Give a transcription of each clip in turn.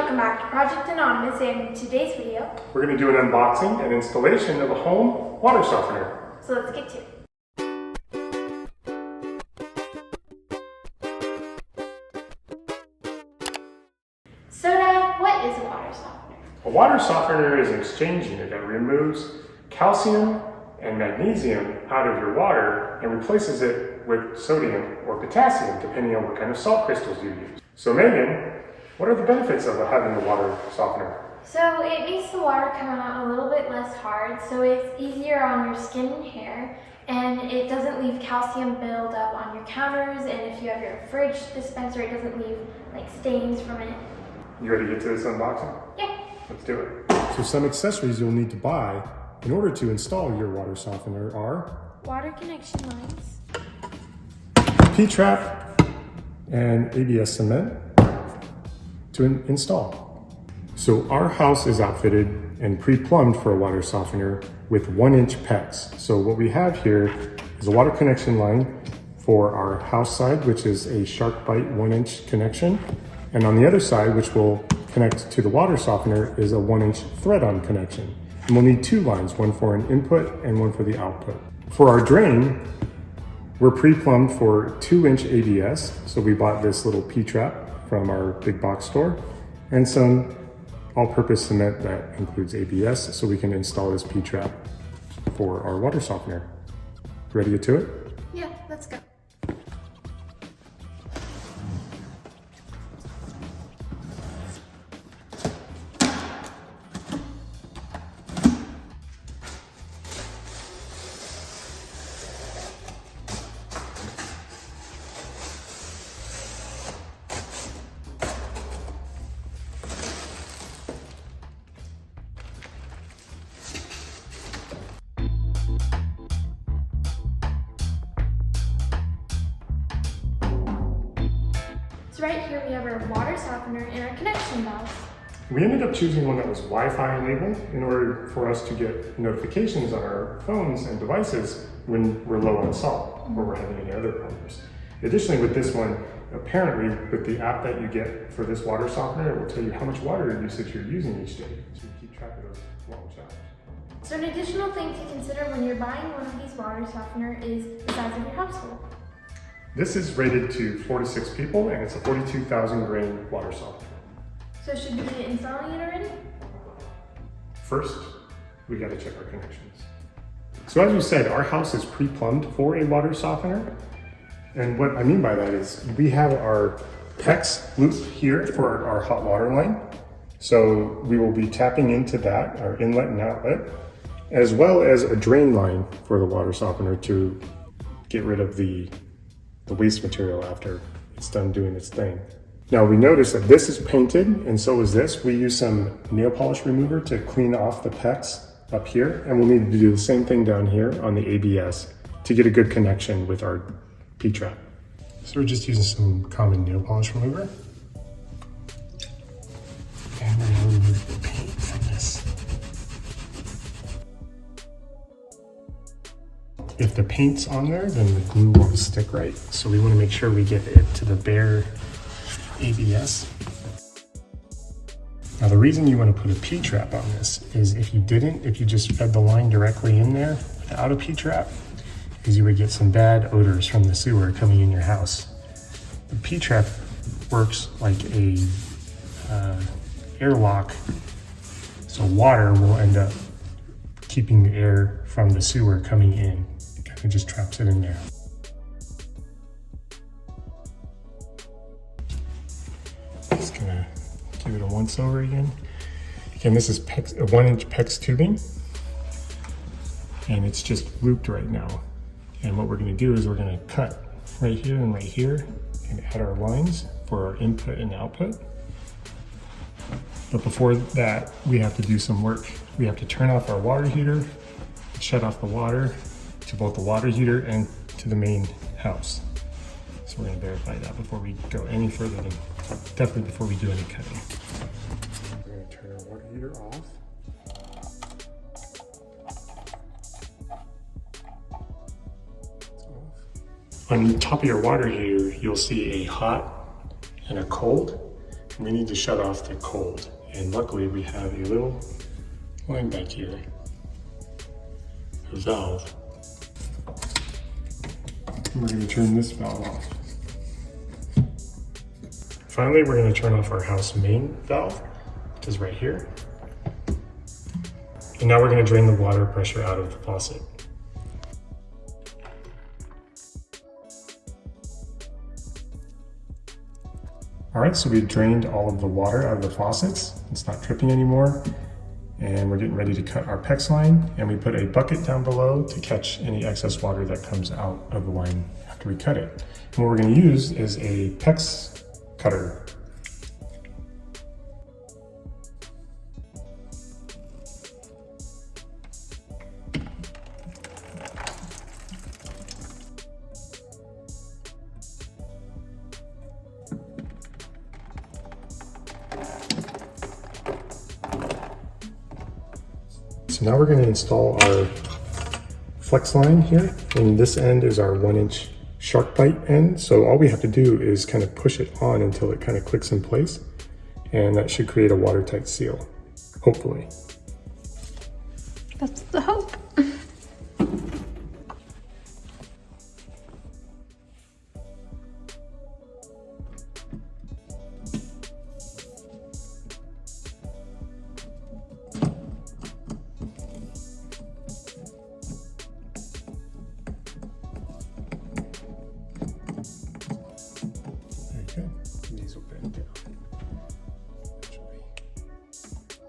welcome back to Project Anonymous, and in today's video, we're going to do an unboxing and installation of a home water softener. So let's get to it. So Dad, what is a water softener? A water softener is an exchange unit that removes calcium and magnesium out of your water and replaces it with sodium or potassium, depending on what kind of salt crystals you use. So Megan, what are the benefits of having a water softener? So it makes the water come out a little bit less hard, so it's easier on your skin and hair, and it doesn't leave calcium build up on your counters, and if you have your fridge dispenser, it doesn't leave like stains from it. You ready to get to this unboxing? Yeah. Let's do it. So some accessories you'll need to buy in order to install your water softener are Water connection lines, P-trap, and ABS cement to install. So our house is outfitted and pre-plumbed for a water softener with 1-inch PEX. So what we have here is a water connection line for our house side, which is a shark bite 1-inch connection. And on the other side, which will connect to the water softener, is a 1-inch thread-on connection. And we'll need 2 lines, one for an input and one for the output. For our drain, we're pre-plumbed for 2-inch ABS. So we bought this little P-trap from our big box store and some all-purpose cement that includes ABS, so we can install this P-trap for our water softener. Ready to get to it? Yeah, let's go. So right here we have our water softener and our connection valves. We ended up choosing one that was Wi-Fi enabled in order for us to get notifications on our phones and devices when we're low on salt or we're having any other problems. Additionally, with this one, apparently with the app that you get for this water softener, it will tell you how much water usage you're using each day, so you keep track of those long showers. So an additional thing to consider when you're buying one of these water softener is the size of your household. This is rated to 4 to 6 people, and it's a 42,000 grain water softener. So should we be installing it already? First, we got to check our connections. So as we said, our house is pre-plumbed for a water softener. And what I mean by that is we have our PEX loop here for our hot water line. So we will be tapping into that, our inlet and outlet, as well as a drain line for the water softener to get rid of the waste material after it's done doing its thing. Now we notice that this is painted and so is this. We use some nail polish remover to clean off the PEX up here, and we'll need to do the same thing down here on the ABS to get a good connection with our P-trap. So we're just using some common nail polish remover. And we're gonna remove the paint from this. If the paint's on there, then the glue won't stick right. So we want to make sure we get it to the bare ABS. Now the reason you want to put a P-trap on this is if you just fed the line directly in there without a P-trap, is you would get some bad odors from the sewer coming in your house. The P-trap works like a airlock, so water will end up keeping the air from the sewer coming in. It just traps it in there. Just gonna give it a once over again. Again, this is PEX, a 1-inch PEX tubing, and it's just looped right now. And what we're gonna do is we're gonna cut right here and add our lines for our input and output. But before that, we have to do some work. We have to turn off our water heater, shut off the water to both the water heater and to the main house. So we're gonna verify that before we go any further, definitely before we do any cutting. We're gonna turn our water heater off. On top of your water heater, you'll see a hot and a cold. we need to shut off the cold. And luckily we have a little line back here, a valve. And we're going to turn this valve off. Finally, we're going to turn off our house main valve, which is right here. And now we're going to drain the water pressure out of the faucet. All right, so we drained all of the water out of the faucets. It's not dripping anymore. And we're getting ready to cut our PEX line. And we put a bucket down below to catch any excess water that comes out of the line after we cut it. And what we're going to use is a PEX cutter. So now we're going to install our flex line here, and this end is our 1-inch shark bite end. So all we have to do is kind of push it on until it kind of clicks in place, and that should create a watertight seal, hopefully. That's the hope. These will bend down.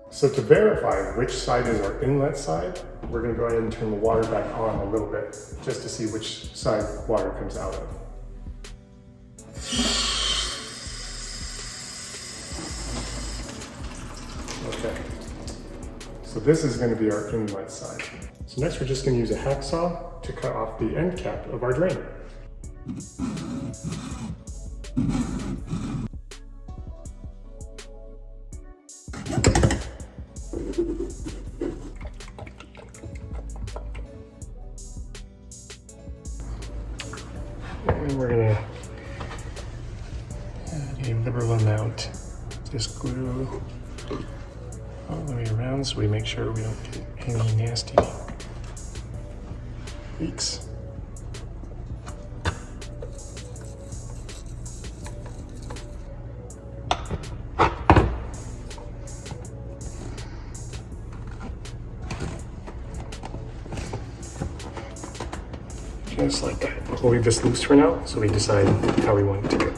So to verify which side is our inlet side, we're going to go ahead and turn the water back on a little bit, just to see which side water comes out of. Okay, so this is going to be our inlet side. So next we're just going to use a hacksaw to cut off the end cap of our drain. And we're gonna add a liberal amount of this glue all the way around so we make sure we don't get any nasty leaks. Just like that. We'll leave this loose for now, so we decide how we want it to go.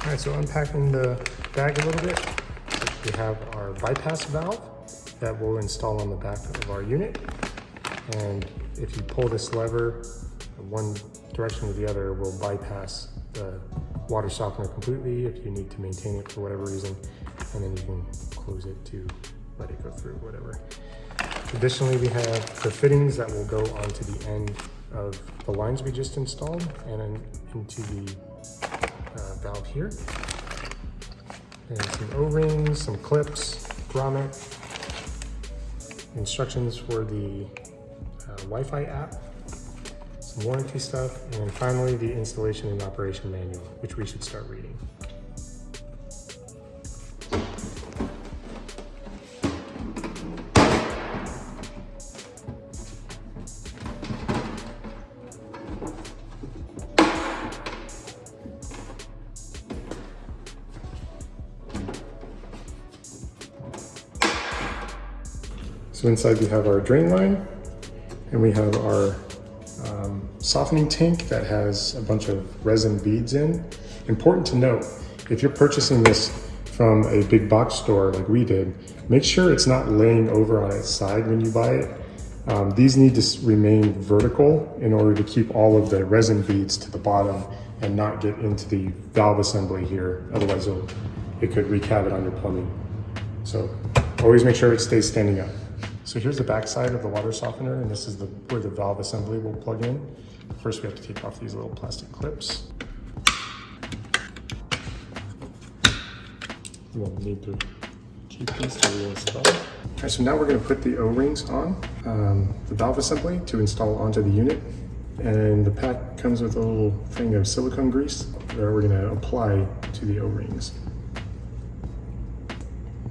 All right, so unpacking the bag a little bit, we have our bypass valve that we'll install on the back of our unit. And if you pull this lever one direction or the other, we'll bypass the water softener completely if you need to maintain it for whatever reason, and then you can close it to let it go through, whatever. Additionally, we have the fittings that will go onto the end of the lines we just installed and then into the valve here. And some O-rings, some clips, grommet, instructions for the Wi-Fi app, some warranty stuff, and then finally the installation and operation manual, which we should start reading. So inside we have our drain line, and we have our softening tank that has a bunch of resin beads in. Important to note, if you're purchasing this from a big box store like we did, make sure it's not laying over on its side when you buy it. These need to remain vertical in order to keep all of the resin beads to the bottom and not get into the valve assembly here. Otherwise it could wreak havoc on your plumbing. So always make sure it stays standing up. So here's the back side of the water softener, and this is where the valve assembly will plug in. First we have to take off these little plastic clips. We'll need to keep these to reinstall. All right, so now we're going to put the O-rings on the valve assembly to install onto the unit. And the pack comes with a little thing of silicone grease. or we're gonna apply to the O-rings.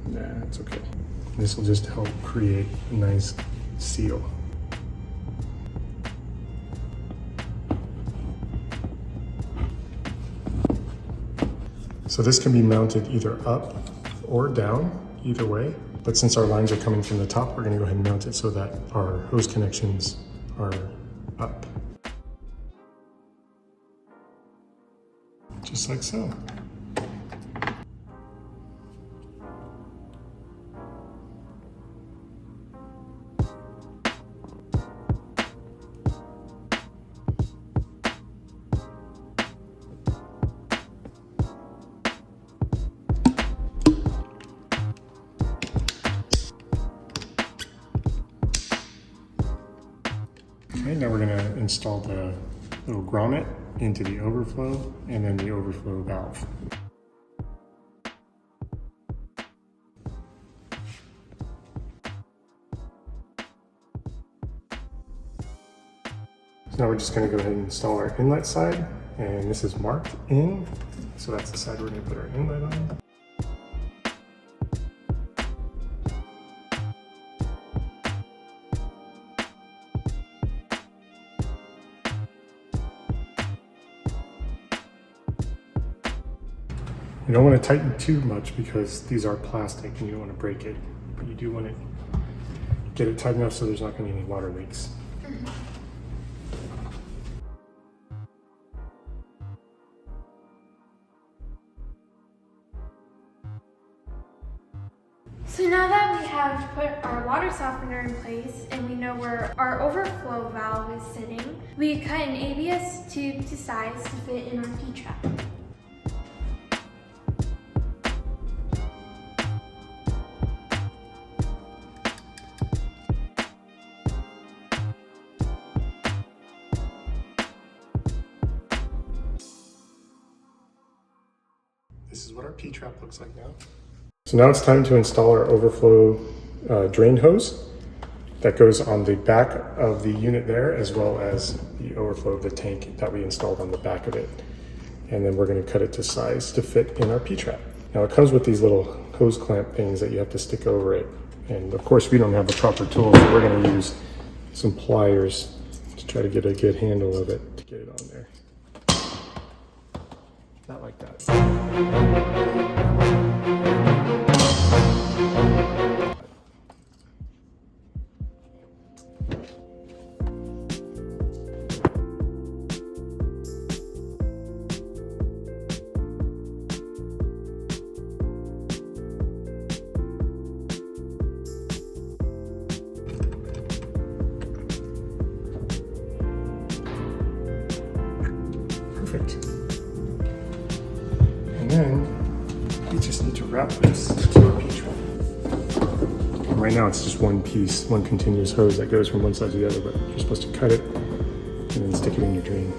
Nah, it's okay. This will just help create a nice seal. So this can be mounted either up or down, either way. But since our lines are coming from the top, we're gonna go ahead and mount it so that our hose connections are up. Just like so. Okay, now we're going to install the little grommet into the overflow and then the overflow valve. So now we're just going to go ahead and install our inlet side, and this is marked in, so that's the side we're going to put our inlet on. You don't want to tighten too much because these are plastic and you don't want to break it, but you do want to get it tight enough so there's not going to be any water leaks. So now that we have put our water softener in place and we know where our overflow valve is sitting, we cut an ABS tube to size to fit in our P-trap. This is what our P-trap looks like now. So now it's time to install our overflow drain hose that goes on the back of the unit there, as well as the overflow of the tank that we installed on the back of it. And then we're going to cut it to size to fit in our P-trap. Now it comes with these little hose clamp things that you have to stick over it. And of course we don't have the proper tools, so we're going to use some pliers to try to get a good handle of it to get it on there. Not like that. Perfect. And then we just need to wrap this to our P-trap. Right now it's just one piece, one continuous hose that goes from one side to the other, but you're supposed to cut it and then stick it in your drain.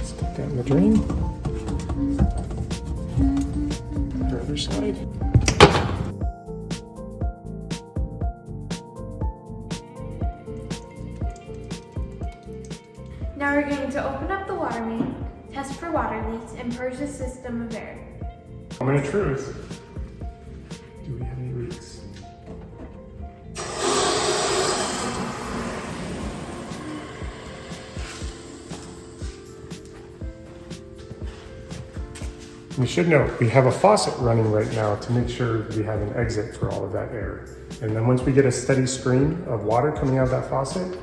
Stick that in the drain. The other side. Now we're going to open up the water main, test for water leaks, and purge the system of air. Moment of truth. Do we have any leaks? We should note, we have a faucet running right now to make sure we have an exit for all of that air. And then once we get a steady stream of water coming out of that faucet,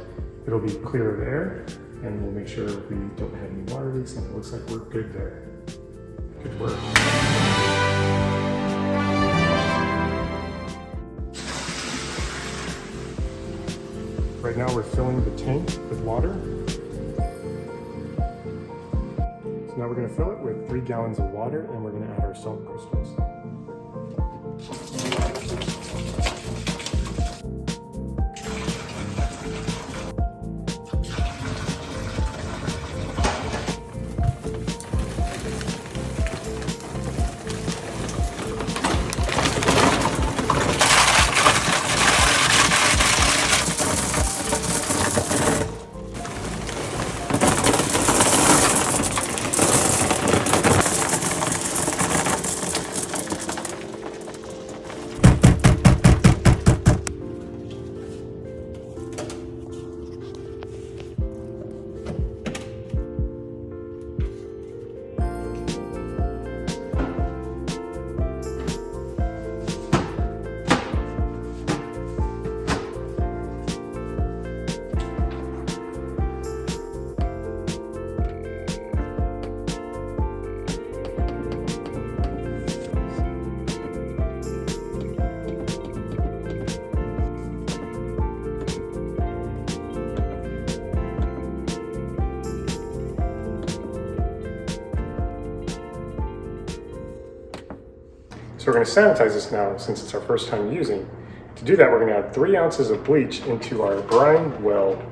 it'll be clear of air, and we'll make sure we don't have any water leaks, and it looks like we're good there. Good work. Right now we're filling the tank with water. So now we're going to fill it with 3 gallons of water, and we're going to add our salt crystals. So we're going to sanitize this now since it's our first time using. To do that, we're going to add 3 ounces of bleach into our brine well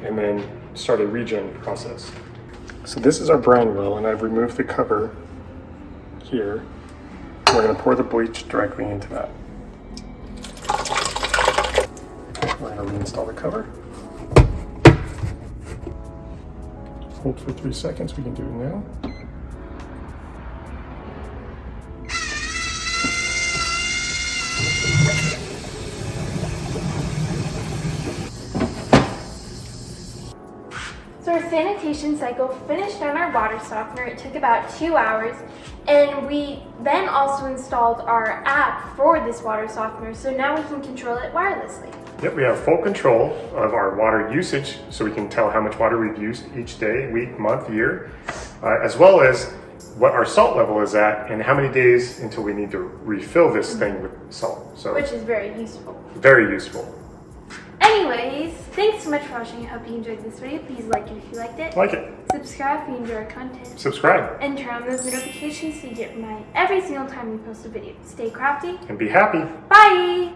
and then start a regen process. So this is our brine well, and I've removed the cover here. We're going to pour the bleach directly into that. We're going to reinstall the cover. Hold for 3 seconds, we can do it now. So our sanitation cycle finished on our water softener. It took about 2 hours, and we then also installed our app for this water softener, so now we can control it wirelessly. Yep, we have full control of our water usage, so we can tell how much water we've used each day, week, month, year, as well as what our salt level is at and how many days until we need to refill this thing with salt. So, which is very useful. Very useful. Anyways, thanks so much for watching. I hope you enjoyed this video. Please like it if you liked it. Like it. Subscribe if you enjoy our content. Subscribe. And turn on those notifications so you get reminded every single time we post a video. Stay crafty. And be happy. Bye!